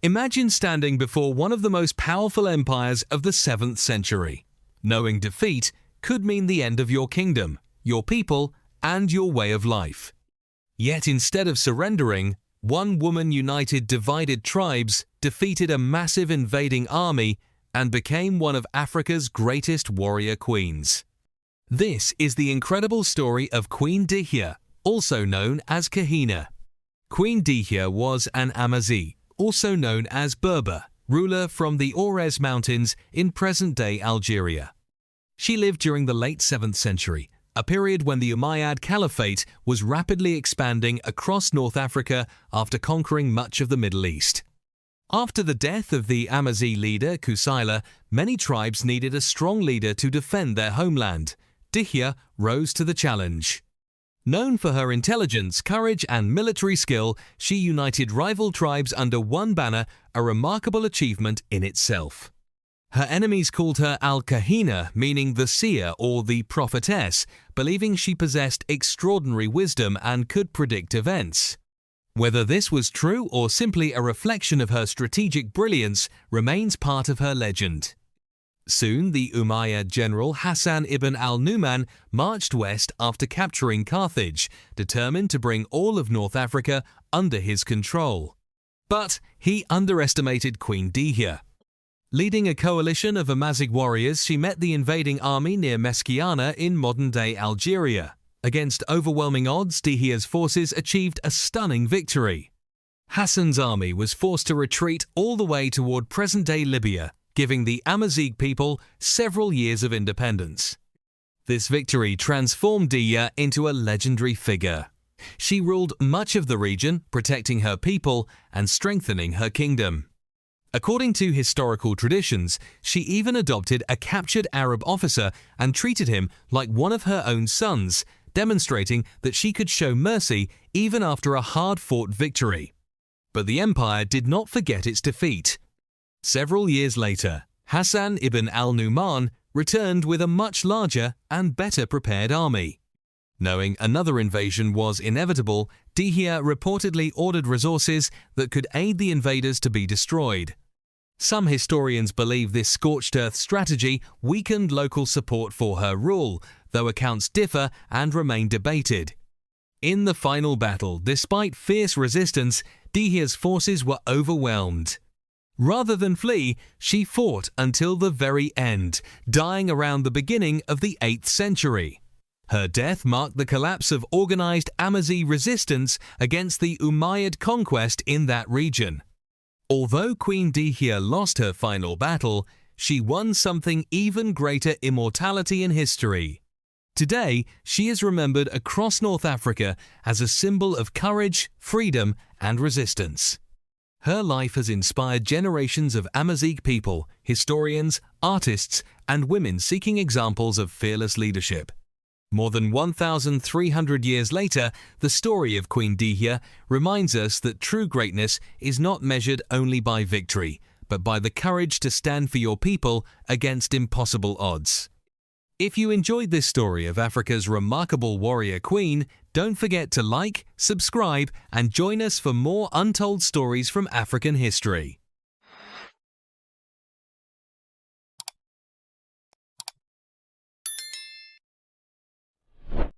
Imagine standing before one of the most powerful empires of the 7th century. Knowing defeat could mean the end of your kingdom, your people, and your way of life. Yet instead of surrendering, one woman united divided tribes, defeated a massive invading army, and became one of Africa's greatest warrior queens. This is the incredible story of Queen Dihya, also known as Kahina. Queen Dihya was an Amazigh, also known as Berber, ruler from the Ores Mountains in present-day Algeria. She lived during the late 7th century, a period when the Umayyad Caliphate was rapidly expanding across North Africa after conquering much of the Middle East. After the death of the Amazigh leader Qusaila, many tribes needed a strong leader to defend their homeland. Dihya rose to the challenge. Known for her intelligence, courage, and military skill, she united rival tribes under one banner, a remarkable achievement in itself. Her enemies called her Al-Kahina, meaning the seer or the prophetess, believing she possessed extraordinary wisdom and could predict events. Whether this was true or simply a reflection of her strategic brilliance remains part of her legend. Soon, the Umayyad general Hassan ibn al-Nu'man marched west after capturing Carthage, determined to bring all of North Africa under his control. But he underestimated Queen Dihya. Leading a coalition of Amazigh warriors, she met the invading army near Mesquiana in modern-day Algeria. Against overwhelming odds, Dihya's forces achieved a stunning victory. Hassan's army was forced to retreat all the way toward present-day Libya, giving the Amazigh people several years of independence. This victory transformed Dihya into a legendary figure. She ruled much of the region, protecting her people and strengthening her kingdom. According to historical traditions, she even adopted a captured Arab officer and treated him like one of her own sons, demonstrating that she could show mercy even after a hard-fought victory. But the empire did not forget its defeat. Several years later, Hassan ibn al-Nu'man returned with a much larger and better prepared army. Knowing another invasion was inevitable, Dihya reportedly ordered resources that could aid the invaders to be destroyed. Some historians believe this scorched earth strategy weakened local support for her rule, though accounts differ and remain debated. In the final battle, despite fierce resistance, Dihya's forces were overwhelmed. Rather than flee, she fought until the very end, dying around the beginning of the 8th century. Her death marked the collapse of organized Amazigh resistance against the Umayyad conquest in that region. Although Queen Dihya lost her final battle, she won something even greater: immortality in history. Today, she is remembered across North Africa as a symbol of courage, freedom, and resistance. Her life has inspired generations of Amazigh people, historians, artists, and women seeking examples of fearless leadership. More than 1,300 years later, the story of Queen Dihya reminds us that true greatness is not measured only by victory, but by the courage to stand for your people against impossible odds. If you enjoyed this story of Africa's remarkable warrior queen, don't forget to like, subscribe, and join us for more untold stories from African history.